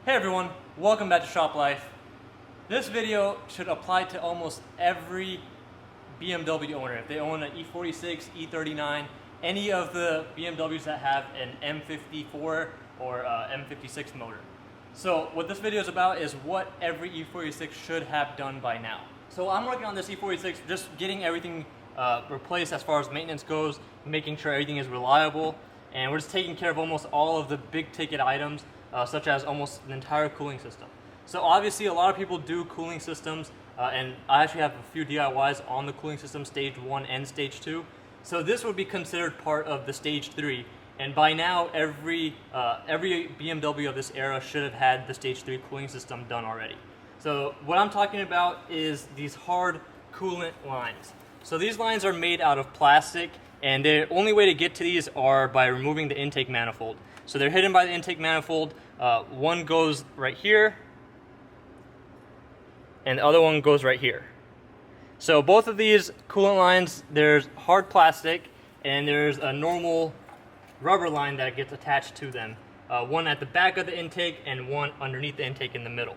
Hey everyone, welcome back to Shop Life. This video should apply to almost every BMW owner. If they own an E46, E39, any of the BMWs that have an M54 or M56 motor. So what this video is about is what every E46 should have done by now. So I'm working on this E46, just getting everything replaced as far as maintenance goes, making sure everything is reliable, and we're just taking care of almost all of the big ticket items, such as almost an entire cooling system. So obviously a lot of people do cooling systems, and I actually have a few DIYs on the cooling system, stage 1 and stage 2. So this would be considered part of the stage 3, and by now every BMW of this era should have had the stage 3 cooling system done already. So what I'm talking about is these hard coolant lines. So these lines are made out of plastic, and the only way to get to these are by removing the intake manifold. So they're hidden by the intake manifold. One goes right here, and the other one goes right here. So both of these coolant lines, there's hard plastic, and there's a normal rubber line that gets attached to them. One at the back of the intake, and one underneath the intake in the middle.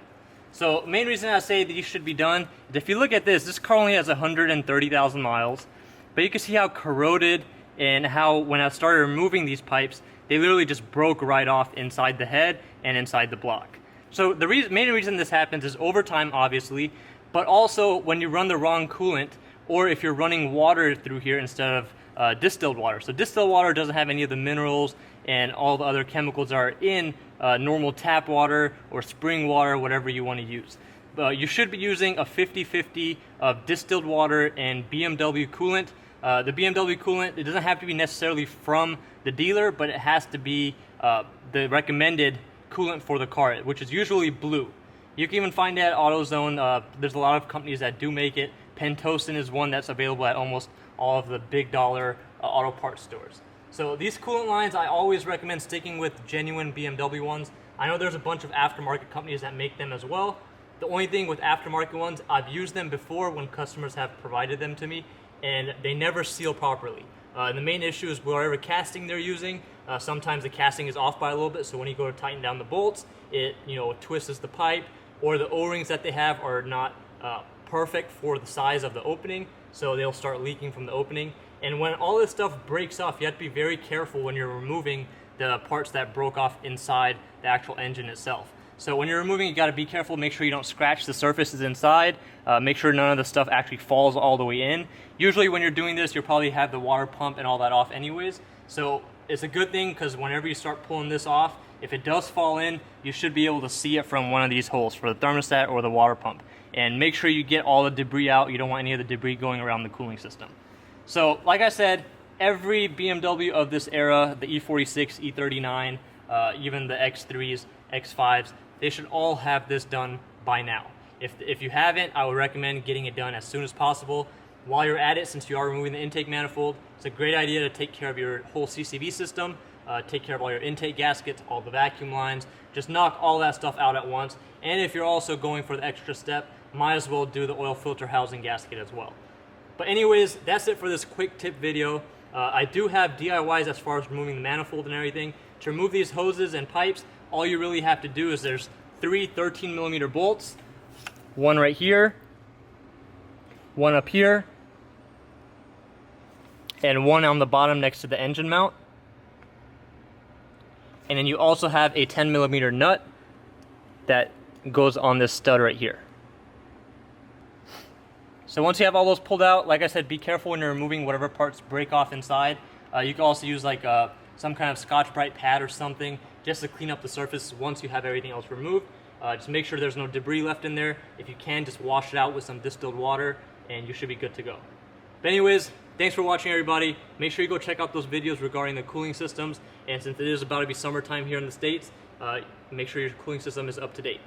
So main reason I say these should be done is if you look at this car only has 130,000 miles, but you can see how corroded and how when I started removing these pipes, they literally just broke right off inside the head and inside the block. So the main reason this happens is over time, obviously, but also when you run the wrong coolant, or if you're running water through here instead of distilled water. So distilled water doesn't have any of the minerals and all the other chemicals that are in normal tap water or spring water, whatever you want to use. You should be using a 50-50 of distilled water and BMW coolant. The BMW coolant, it doesn't have to be necessarily from the dealer, but it has to be the recommended coolant for the car, which is usually blue. You can even find it at AutoZone. There's a lot of companies that do make it. Pentosin is one that's available at almost all of the big dollar auto parts stores. So these coolant lines, I always recommend sticking with genuine BMW ones. I know there's a bunch of aftermarket companies that make them as well. The only thing with aftermarket ones, I've used them before when customers have provided them to me, and they never seal properly. The main issue is whatever casting they're using. Sometimes the casting is off by a little bit, so when you go to tighten down the bolts, it twists the pipe, or the O-rings that they have are not perfect for the size of the opening, so they'll start leaking from the opening. And when all this stuff breaks off, you have to be very careful when you're removing the parts that broke off inside the actual engine itself. So when you're removing, you got to be careful, make sure you don't scratch the surfaces inside, make sure none of the stuff actually falls all the way in. Usually when you're doing this, you'll probably have the water pump and all that off anyways. So it's a good thing, because whenever you start pulling this off, if it does fall in, you should be able to see it from one of these holes for the thermostat or the water pump. And make sure you get all the debris out. You don't want any of the debris going around the cooling system. So like I said, every BMW of this era, the E46, E39, even the X3s, X5s, they should all have this done by now. If you haven't, I would recommend getting it done as soon as possible. While you're at it, since you are removing the intake manifold, it's a great idea to take care of your whole CCV system, take care of all your intake gaskets, all the vacuum lines, just knock all that stuff out at once. And if you're also going for the extra step, might as well do the oil filter housing gasket as well. But anyways, that's it for this quick tip video. I do have DIYs as far as removing the manifold and everything. To remove these hoses and pipes, all you really have to do is there's 3 13mm bolts, one right here, one up here, and one on the bottom next to the engine mount. And then you also have a 10mm nut that goes on this stud right here. So once you have all those pulled out, like I said, be careful when you're removing whatever parts break off inside. You can also use like some kind of Scotch-Brite pad or something just to clean up the surface once you have everything else removed. Just make sure there's no debris left in there. If you can, just wash it out with some distilled water and you should be good to go. But anyways, thanks for watching everybody. Make sure you go check out those videos regarding the cooling systems, and since it is about to be summertime here in the States, make sure your cooling system is up to date.